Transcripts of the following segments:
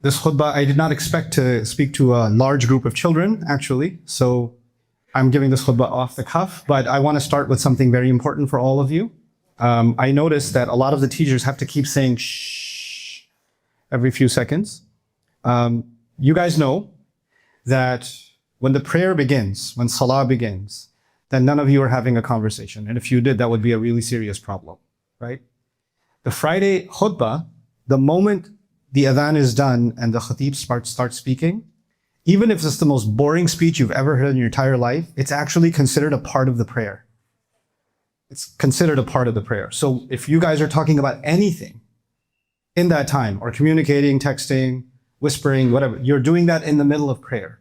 This khutbah, I did not expect to speak to a large group of children, actually. So I'm giving this khutbah off the cuff, but I want to start with something very important for all of you. I noticed that a lot of the teachers have to keep saying shh every few seconds. You guys know that when the prayer begins, when salah begins, then none of you are having a conversation. And if you did, that would be a really serious problem, right? The Friday khutbah, the moment the adhan is done and the khatib starts speaking, even if it's the most boring speech you've ever heard in your entire life, it's actually considered a part of the prayer. It's considered a part of the prayer. So if you guys are talking about anything in that time, or communicating, texting, whispering, whatever, you're doing that in the middle of prayer.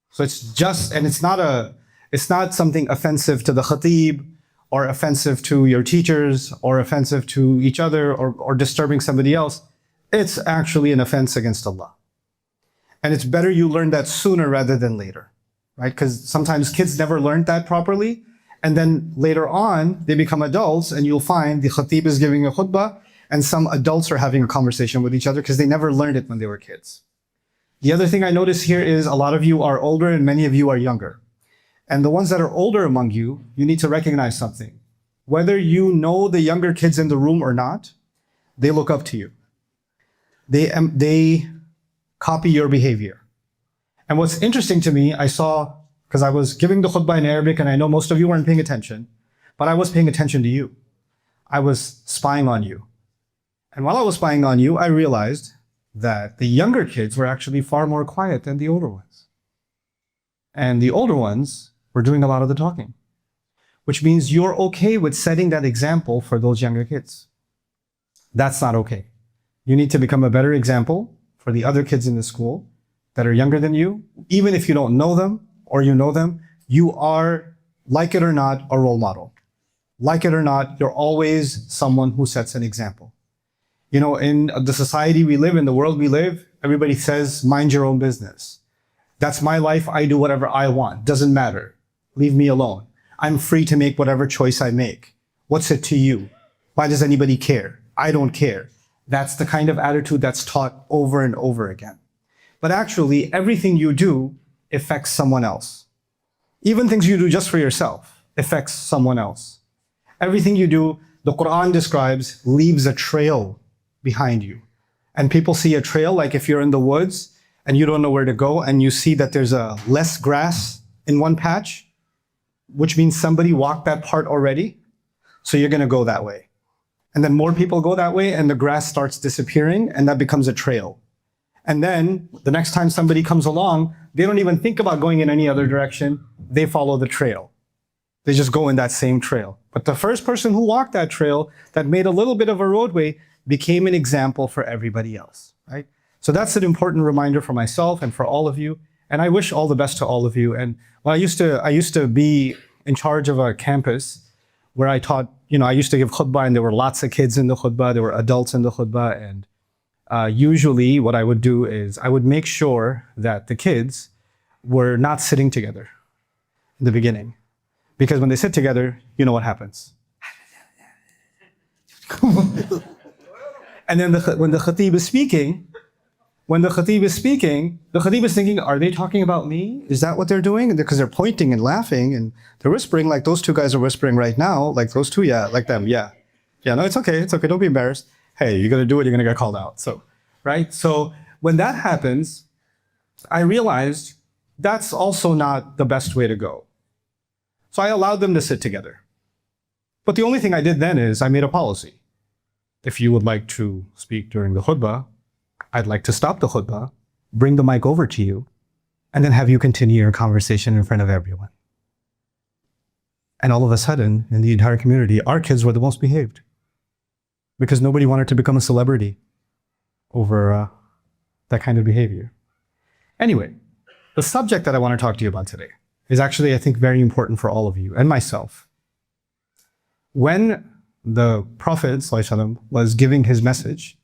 So it's just, and it's not something offensive to the khatib, or offensive to your teachers, or offensive to each other, or disturbing somebody else. It's actually an offense against Allah. And it's better you learn that sooner rather than later, right? Because sometimes kids never learned that properly, and then later on, they become adults, and you'll find the khatib is giving a khutbah, and some adults are having a conversation with each other because they never learned it when they were kids. The other thing I notice here is a lot of you are older and many of you are younger. And the ones that are older among you, you need to recognize something. Whether you know the younger kids in the room or not, they look up to you. They copy your behavior. And what's interesting to me, I saw, because I was giving the khutbah in Arabic and I know most of you weren't paying attention, but I was paying attention to you. I was spying on you. And while I was spying on you, I realized that the younger kids were actually far more quiet than the older ones. And the older ones were doing a lot of the talking, which means you're okay with setting that example for those younger kids. That's not okay. You need to become a better example for the other kids in the school that are younger than you. Even if you don't know them or you know them, you are, like it or not, a role model. Like it or not, you're always someone who sets an example. You know, in the society we live, in the world we live, everybody says, mind your own business. That's my life, I do whatever I want. Doesn't matter. Leave me alone. I'm free to make whatever choice I make. What's it to you? Why does anybody care? I don't care. That's the kind of attitude that's taught over and over again. But actually, everything you do affects someone else. Even things you do just for yourself affects someone else. Everything you do, the Quran describes, leaves a trail behind you. And people see a trail, like if you're in the woods and you don't know where to go and you see that there's a less grass in one patch, which means somebody walked that part already, so you're gonna go that way. And then more people go that way and the grass starts disappearing and that becomes a trail. And then the next time somebody comes along, they don't even think about going in any other direction, they follow the trail. They just go in that same trail. But the first person who walked that trail, that made a little bit of a roadway, became an example for everybody else, right? So that's an important reminder for myself and for all of you. And I wish all the best to all of you. And well, I used to be in charge of a campus where I taught, you know, I used to give khutbah and there were lots of kids in the khutbah, there were adults in the khutbah. And usually what I would do is I would make sure that the kids were not sitting together in the beginning. Because when they sit together, you know what happens. And then when the khatib is speaking, the khatib is thinking, are they talking about me? Is that what they're doing? Because they're pointing and laughing and they're whispering like those two guys are whispering right now, like those two, yeah, like them, yeah. Yeah, no, it's okay, don't be embarrassed. Hey, you're gonna do it, you're gonna get called out, so, right? So when that happens, I realized that's also not the best way to go. So I allowed them to sit together. But the only thing I did then is I made a policy. If you would like to speak during the khutbah, I'd like to stop the khutbah, bring the mic over to you, and then have you continue your conversation in front of everyone. And all of a sudden, in the entire community, our kids were the most behaved. Because nobody wanted to become a celebrity over that kind of behavior. Anyway, the subject that I want to talk to you about today is actually, I think, very important for all of you and myself. When the Prophet ﷺ was giving his message,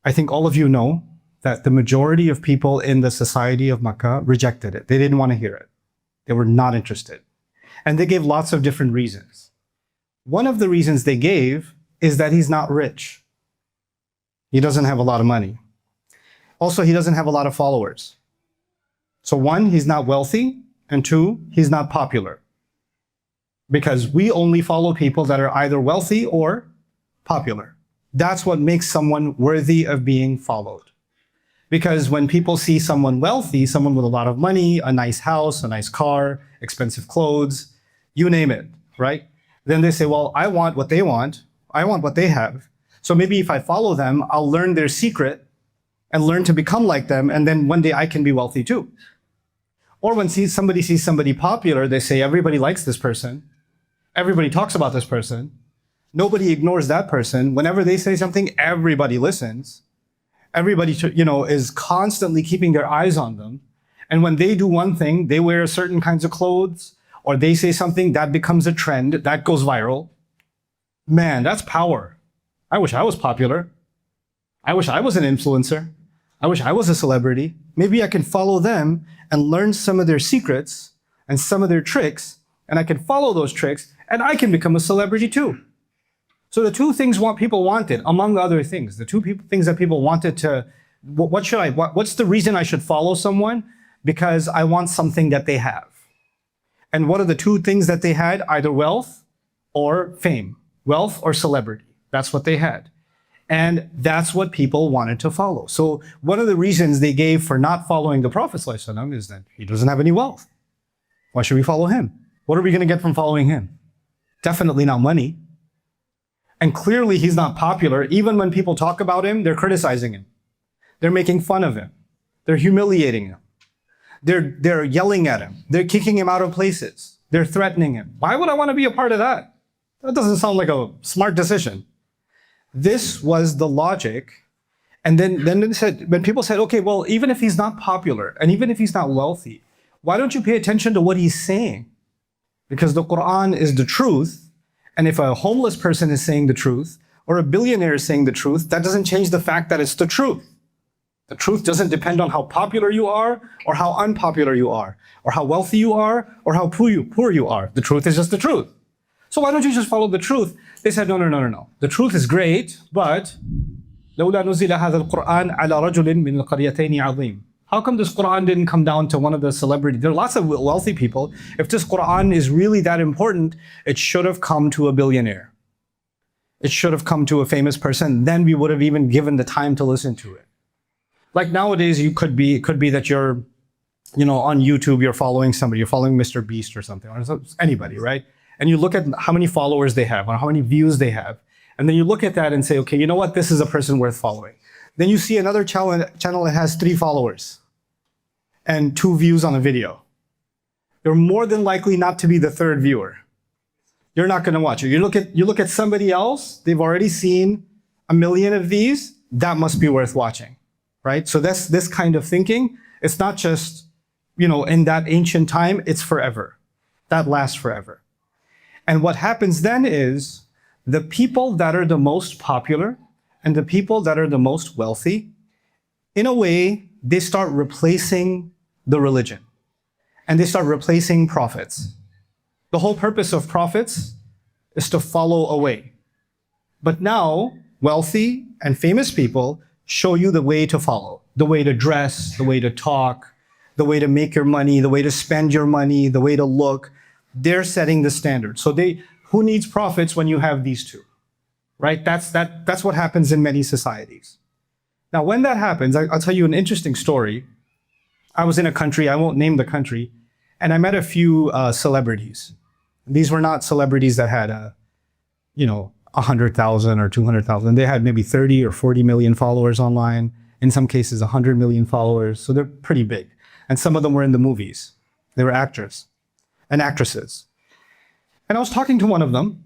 I think all of you know that the majority of people in the society of Makkah rejected it. They didn't want to hear it. They were not interested. And they gave lots of different reasons. One of the reasons they gave is that he's not rich. He doesn't have a lot of money. Also, he doesn't have a lot of followers. So one, he's not wealthy, and two, he's not popular. Because we only follow people that are either wealthy or popular. That's what makes someone worthy of being followed. Because when people see someone wealthy, someone with a lot of money, a nice house, a nice car, expensive clothes, you name it, right? Then they say, well, I want what they want. I want what they have. So maybe if I follow them, I'll learn their secret and learn to become like them. And then one day I can be wealthy too. Or when somebody sees somebody popular, they say, everybody likes this person. Everybody talks about this person. Nobody ignores that person. Whenever they say something, everybody listens. Everybody, is constantly keeping their eyes on them. And when they do one thing, they wear certain kinds of clothes, or they say something, that becomes a trend, that goes viral. Man, that's power. I wish I was popular. I wish I was an influencer. I wish I was a celebrity. Maybe I can follow them and learn some of their secrets and some of their tricks, and I can follow those tricks, and I can become a celebrity too. So the two things people wanted, among other things, the things that people wanted to, what's the reason I should follow someone? Because I want something that they have. And what are the two things that they had? Either wealth or fame, wealth or celebrity. That's what they had. And that's what people wanted to follow. So one of the reasons they gave for not following the Prophet ﷺ is that he doesn't have any wealth. Why should we follow him? What are we going to get from following him? Definitely not money. And clearly he's not popular. Even when people talk about him, they're criticizing him. They're making fun of him. They're humiliating him. They're yelling at him. They're kicking him out of places. They're threatening him. Why would I want to be a part of that? That doesn't sound like a smart decision. This was the logic. And then when people said, okay, well, even if he's not popular and even if he's not wealthy, why don't you pay attention to what he's saying? Because the Quran is the truth. And if a homeless person is saying the truth or a billionaire is saying the truth, that doesn't change the fact that it's the truth. The truth doesn't depend on how popular you are or how unpopular you are or how wealthy you are or how poor you are. The truth is just the truth. So why don't you just follow the truth? They said, no. The truth is great, but لولا نزل هذا القرآن على رجل من القريتين عظيم. How come this Quran didn't come down to one of the celebrities? There are lots of wealthy people. If this Quran is really that important, it should have come to a billionaire. It should have come to a famous person. Then we would have even given the time to listen to it. Like nowadays, it could be that you're, on YouTube, you're following somebody, you're following Mr. Beast or something, or anybody, right? And you look at how many followers they have or how many views they have. And then you look at that and say, okay, you know what? This is a person worth following. Then you see another channel that has 3 followers and 2 views on a video. You're more than likely not to be the 3rd viewer. You're not going to watch it. You look at somebody else, they've already seen 1 million of these, that must be worth watching, right? So that's this kind of thinking. It's not just, in that ancient time, it's forever. That lasts forever. And what happens then is the people that are the most popular and the people that are the most wealthy, in a way, they start replacing the religion and they start replacing prophets. The whole purpose of prophets is to follow a way. But now, wealthy and famous people show you the way to follow, the way to dress, the way to talk, the way to make your money, the way to spend your money, the way to look. They're setting the standard. So who needs prophets when you have these two? Right? That's what happens in many societies. Now, when that happens, I'll tell you an interesting story. I was in a country, I won't name the country, and I met a few celebrities. These were not celebrities that had, 100,000 or 200,000. They had maybe 30 or 40 million followers online. In some cases, 100 million followers. So they're pretty big. And some of them were in the movies. They were actors and actresses. And I was talking to one of them,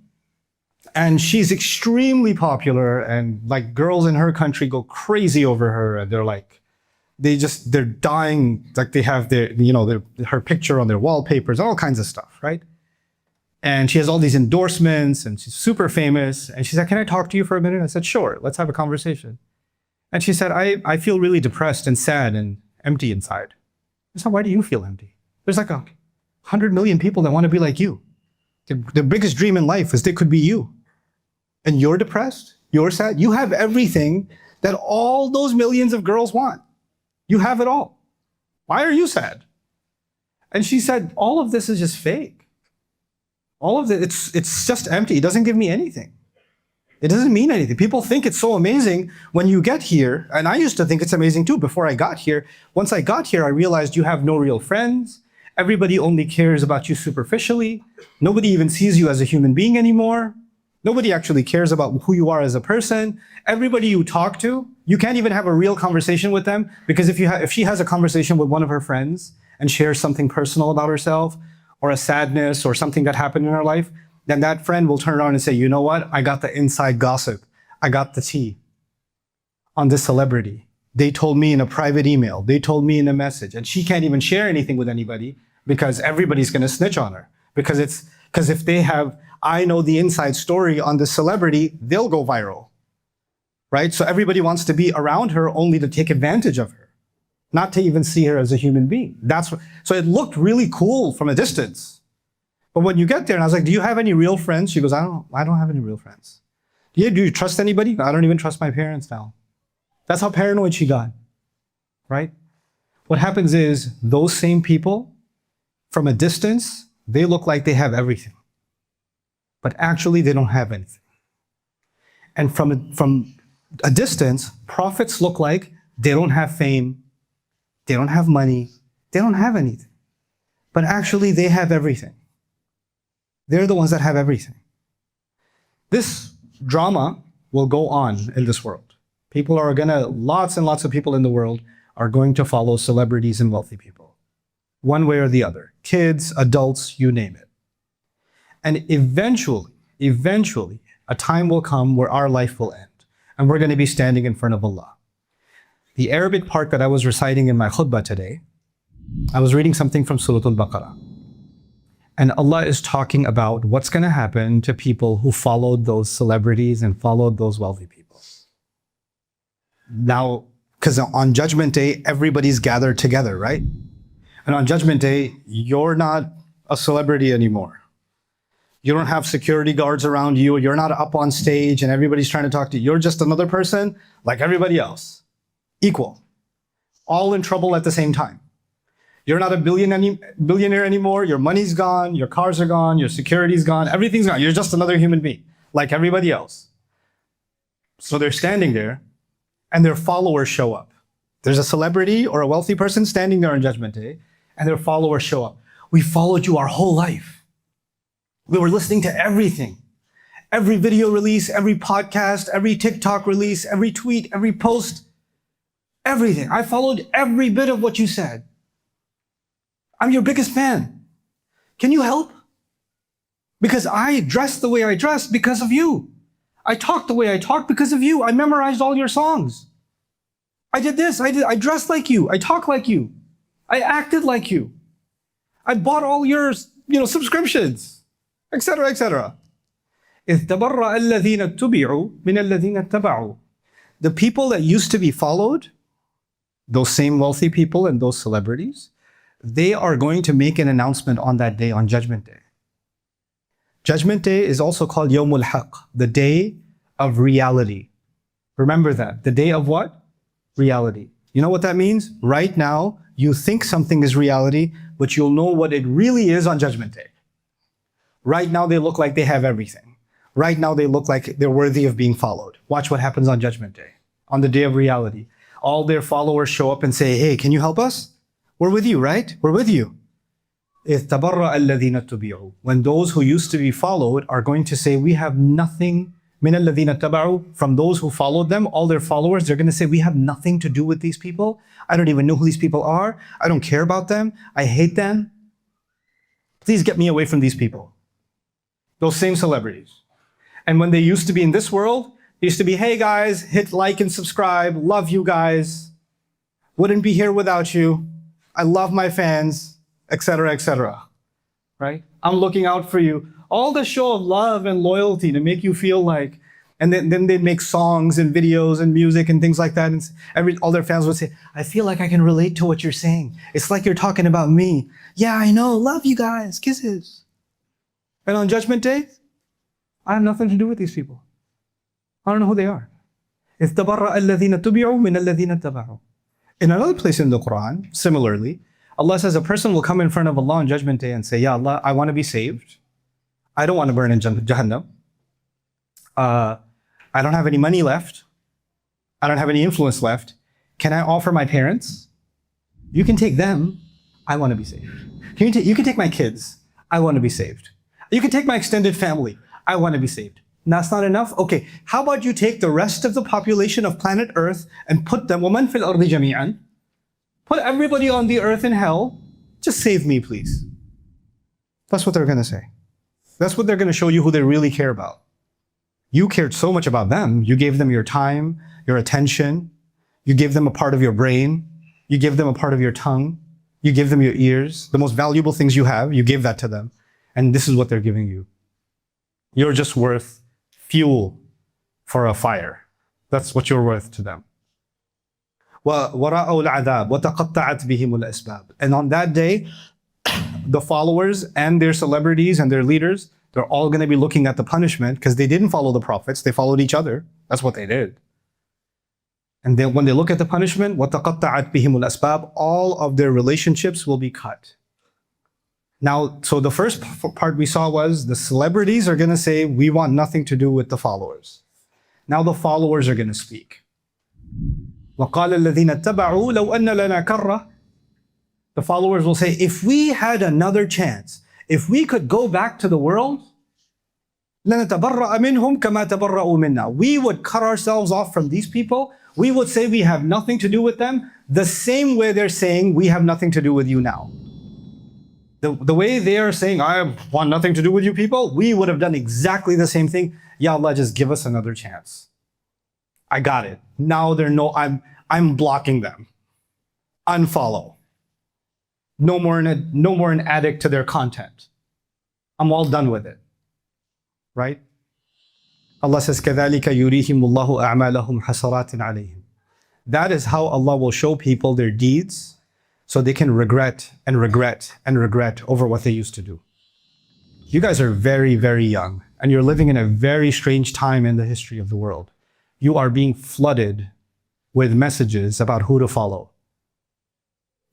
and she's extremely popular, and like girls in her country go crazy over her, and they're dying, like they have her picture on their wallpapers, all kinds of stuff, right? And she has all these endorsements, and she's super famous. And she said, can I talk to you for a minute? I said, sure, let's have a conversation. And she said, I feel really depressed and sad and empty inside. I said, why do you feel empty? There's like 100 million people that want to be like you. The biggest dream in life is they could be you. And you're depressed, you're sad, you have everything that all those millions of girls want. You have it all. Why are you sad? And she said, all of this is just fake. All of it, it's just empty. It doesn't give me anything. It doesn't mean anything. People think it's so amazing when you get here, and I used to think it's amazing too before I got here. Once I got here, I realized you have no real friends. Everybody only cares about you superficially. Nobody even sees you as a human being anymore. Nobody actually cares about who you are as a person. Everybody you talk to, you can't even have a real conversation with them, because if she has a conversation with one of her friends and shares something personal about herself, or a sadness or something that happened in her life, then that friend will turn around and say, you know what? I got the inside gossip. I got the tea on this celebrity. They told me in a private email. They told me in a message. And she can't even share anything with anybody because everybody's going to snitch on her. Because if they have, I know the inside story on this celebrity, they'll go viral, right? So everybody wants to be around her only to take advantage of her, not to even see her as a human being. So it looked really cool from a distance. But when you get there, and I was like, do you have any real friends? She goes, I don't have any real friends. Do you trust anybody? I don't even trust my parents now. That's how paranoid she got, right? What happens is those same people, from a distance, they look like they have everything. But actually, they don't have anything. And from a distance, prophets look like they don't have fame, they don't have money, they don't have anything. But actually, they have everything. They're the ones that have everything. This drama will go on in this world. Lots and lots of people in the world are going to follow celebrities and wealthy people, one way or the other. Kids, adults, you name it. And eventually, a time will come where our life will end, and we're going to be standing in front of Allah. The Arabic part that I was reciting in my khutbah today, I was reading something from Surah Al-Baqarah. And Allah is talking about what's going to happen to people who followed those celebrities and followed those wealthy people. Now, because on Judgment Day, everybody's gathered together, right? And on Judgment Day, you're not a celebrity anymore. You don't have security guards around you. You're not up on stage and everybody's trying to talk to you. You're just another person like everybody else. Equal. All in trouble at the same time. You're not a billionaire anymore. Your money's gone. Your cars are gone. Your security's gone. Everything's gone. You're just another human being like everybody else. So they're standing there and their followers show up. There's a celebrity or a wealthy person standing there on Judgment Day and their followers show up. We followed you our whole life. We were listening to everything. Every video release, every podcast, every TikTok release, every tweet, every post, everything. I followed every bit of what you said. I'm your biggest fan. Can you help? Because I dressed the way I dressed because of you. I talked the way I talked because of you. I memorized all your songs. I did this, I dressed like you. I talked like you. I acted like you. I bought all your, subscriptions, etc., etc. إِذْ تَبَرَّأَ الَّذِينَ اتُّبِعُوا مِنَ الَّذِينَ اتَّبَعُوا. The people that used to be followed, those same wealthy people and those celebrities, they are going to make an announcement on that day, on Judgment Day. Judgment Day is also called Yawmul Haqq, the day of reality. Remember that. The day of what? Reality. You know what that means? Right now, you think something is reality, but you'll know what it really is on Judgment Day. Right now, they look like they have everything. Right now, they look like they're worthy of being followed. Watch what happens on Judgment Day, on the day of reality. All their followers show up and say, hey, can you help us? We're with you, right? We're with you. إِذْ تَبَرَّأَ الَّذِينَ اتُّبِعُوا. When those who used to be followed are going to say, we have nothing, مِنَ الَّذِينَ اتَّبَعُوا, from those who followed them, all their followers, they're going to say, we have nothing to do with these people. I don't even know who these people are. I don't care about them. I hate them. Please get me away from these people. Those same celebrities. And when they used to be in this world, they used to be, hey guys, hit like and subscribe. Love you guys. Wouldn't be here without you. I love my fans, etc., etc. Right? I'm looking out for you. All the show of love and loyalty to make you feel like, and then they'd make songs and videos and music and things like that. And all their fans would say, I feel like I can relate to what you're saying. It's like you're talking about me. Yeah, I know. Love you guys. Kisses. And on Judgment Day, I have nothing to do with these people. I don't know who they are. إِذْ تَبَرَّأَ الَّذِينَ اتُّبِعُوا مِنَ الَّذِينَ اتَّبَعُوا. In another place in the Quran, similarly, Allah says a person will come in front of Allah on Judgment Day and say, Ya Allah, I want to be saved. I don't want to burn in Jahannam. I don't have any money left. I don't have any influence left. Can I offer my parents? You can take them. I want to be saved. You can take my kids. I want to be saved. You can take my extended family. I want to be saved. That's not enough? Okay, how about you take the rest of the population of planet Earth and put them, وَمَنْ فِي الْأَرْضِ جَمِيعًا. Put everybody on the earth in hell. Just save me, please. That's what they're going to say. That's what they're going to show you who they really care about. You cared so much about them. You gave them your time, your attention. You gave them a part of your brain. You gave them a part of your tongue. You gave them your ears. The most valuable things you have, you gave that to them. And this is what they're giving you. You're just worth fuel for a fire. That's what you're worth to them. وَرَأَوْا الْعَذَابِ وَتَقَطَّعَتْ بِهِمُ الْأَسْبَابِ. And on that day, the followers and their celebrities and their leaders, they're all going to be looking at the punishment because they didn't follow the prophets. They followed each other. That's what they did. And then when they look at the punishment, وَتَقَطَّعَتْ بِهِمُ الْأَسْبَابِ, all of their relationships will be cut. Now, so the first part we saw was the celebrities are going to say, we want nothing to do with the followers. Now the followers are going to speak. وَقَالَ الَّذِينَ اتَّبَعُوا لَوْ أَنَّ لَنَا كَرَّةً. The followers will say, if we had another chance, if we could go back to the world, لَنَتَبَرَّأَ مِنْهُمْ كَمَا تَبَرَّأُوا مِنَّا. We would cut ourselves off from these people. We would say we have nothing to do with them, the same way they're saying we have nothing to do with you now. The way they are saying, I want nothing to do with you people, we would have done exactly the same thing. Ya Allah, just give us another chance. I got it. Now I'm blocking them. Unfollow. No more an addict to their content. I'm all done with it. Right? Allah says, كَذَلِكَ يُرِيهِمُ اللَّهُ أَعْمَالَهُمْ حَسَرَاتٍ عَلَيْهِمْ. That is how Allah will show people their deeds so they can regret and regret and regret over what they used to do. You guys are very, very young, and you're living in a very strange time in the history of the world. You are being flooded with messages about who to follow.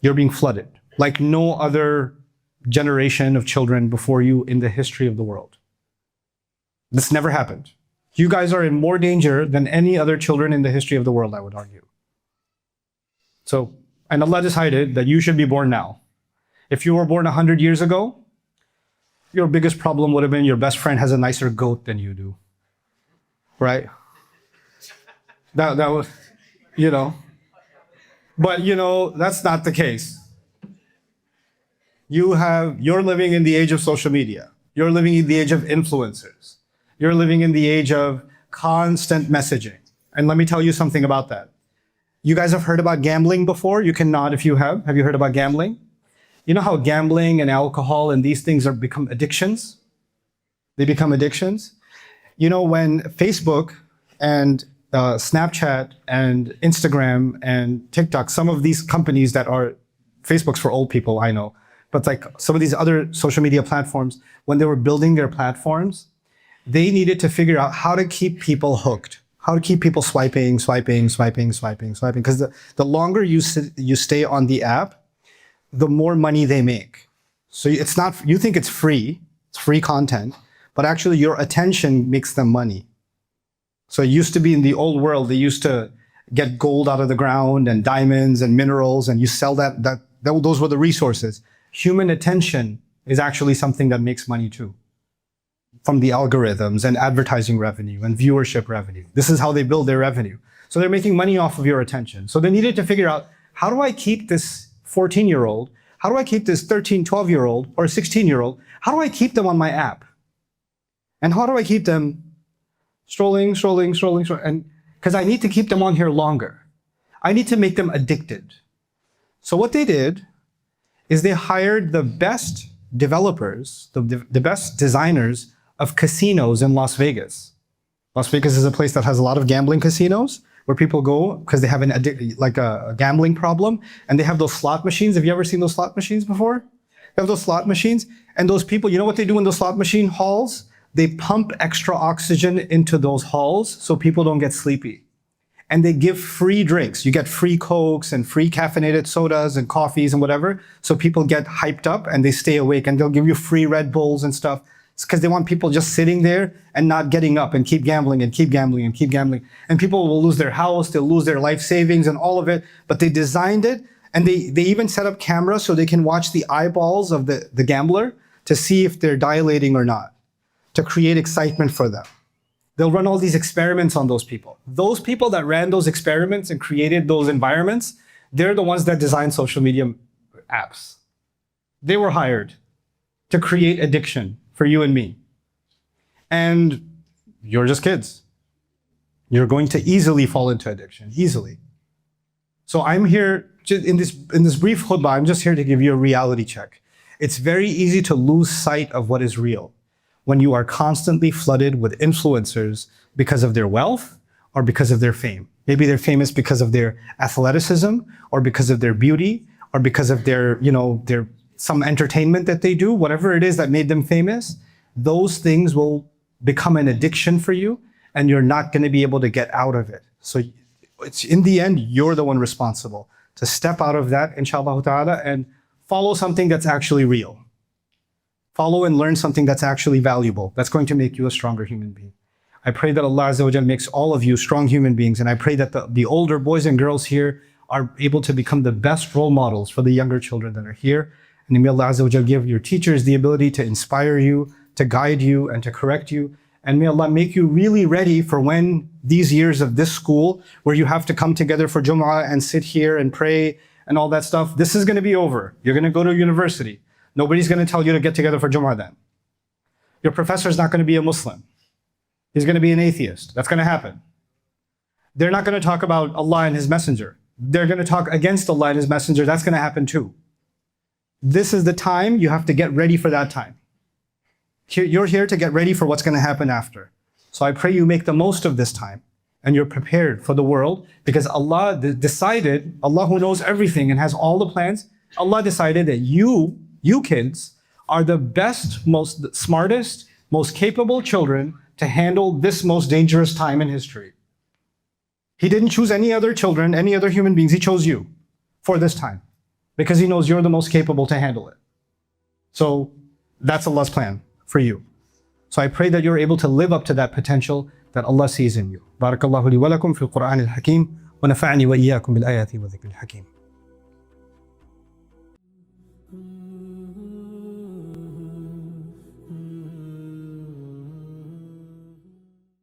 You're being flooded like no other generation of children before you in the history of the world. This never happened. You guys are in more danger than any other children in the history of the world, I would argue. So, and Allah decided that you should be born now. If you were born 100 years ago, your biggest problem would have been your best friend has a nicer goat than you do. Right? That was, But that's not the case. You're living in the age of social media. You're living in the age of influencers. You're living in the age of constant messaging. And let me tell you something about that. You guys have heard about gambling before? You can nod if you have. Have you heard about gambling? You know how gambling and alcohol and these things become addictions? They become addictions. When Facebook and Snapchat and Instagram and TikTok, some of these companies that are, Facebook's for old people, I know, but like some of these other social media platforms, when they were building their platforms, they needed to figure out how to keep people hooked, how to keep people swiping, because the longer you stay on the app, the more money they make. So it's not, you think it's free content, but actually your attention makes them money. So it used to be in the old world, they used to get gold out of the ground and diamonds and minerals, and you sell those were the resources. Human attention is actually something that makes money too, from the algorithms and advertising revenue and viewership revenue. This is how they build their revenue. So they're making money off of your attention. So they needed to figure out, how do I keep this 14-year-old, how do I keep this 13, 12-year-old or 16-year-old, how do I keep them on my app? And how do I keep them strolling, and because I need to keep them on here longer. I need to make them addicted. So what they did is they hired the best developers, the best designers of casinos in Las Vegas. Las Vegas is a place that has a lot of gambling casinos where people go because they have a gambling problem, and they have those slot machines. Have you ever seen those slot machines before? They have those slot machines, and those people, you know what they do in those slot machine halls? They pump extra oxygen into those halls so people don't get sleepy. and they give free drinks. You get free Cokes and free caffeinated sodas and coffees and whatever. So people get hyped up and they stay awake, and they'll give you free Red Bulls and stuff. It's because they want people just sitting there and not getting up and keep gambling and keep gambling and keep gambling. And people will lose their house, they'll lose their life savings and all of it. But they designed it, and they even set up cameras so they can watch the eyeballs of the gambler to see if they're dilating or not, to create excitement for them. They'll run all these experiments on those people. Those people that ran those experiments and created those environments, they're the ones that designed social media apps. They were hired to create addiction for you and me. And you're just kids. You're going to easily fall into addiction, easily. So I'm here, in this brief khutbah, I'm just here to give you a reality check. It's very easy to lose sight of what is real when you are constantly flooded with influencers because of their wealth or because of their fame. Maybe they're famous because of their athleticism or because of their beauty or because of their some entertainment that they do, whatever it is that made them famous. Those things will become an addiction for you, and you're not going to be able to get out of it. So it's, in the end, you're the one responsible to step out of that, inshallah ta'ala, and follow something that's actually real. Follow and learn something that's actually valuable. That's going to make you a stronger human being. I pray that Allah Azza wa Jal makes all of you strong human beings, and I pray that the older boys and girls here are able to become the best role models for the younger children that are here. And may Allah Azza wa Jal give your teachers the ability to inspire you, to guide you, and to correct you. And may Allah make you really ready for when these years of this school, where you have to come together for Jum'ah and sit here and pray and all that stuff, this is going to be over. You're going to go to university. Nobody's going to tell you to get together for Jum'ah then. Your professor's not going to be a Muslim. He's going to be an atheist. That's going to happen. They're not going to talk about Allah and His Messenger. They're going to talk against Allah and His Messenger. That's going to happen too. This is the time you have to get ready for that time. You're here to get ready for what's going to happen after. So I pray you make the most of this time and you're prepared for the world, because Allah decided, Allah who knows everything and has all the plans, Allah decided that you kids are the best, most smartest, most capable children to handle this most dangerous time in history. He didn't choose any other children, any other human beings. He chose you for this time because He knows you're the most capable to handle it. So that's Allah's plan for you. So I pray that you're able to live up to that potential that Allah sees in you. Barakallahu li wa lakum fil Qur'an al-Hakim wa nafa'ani wa iyyakum bil ayati wa dhikril hakim.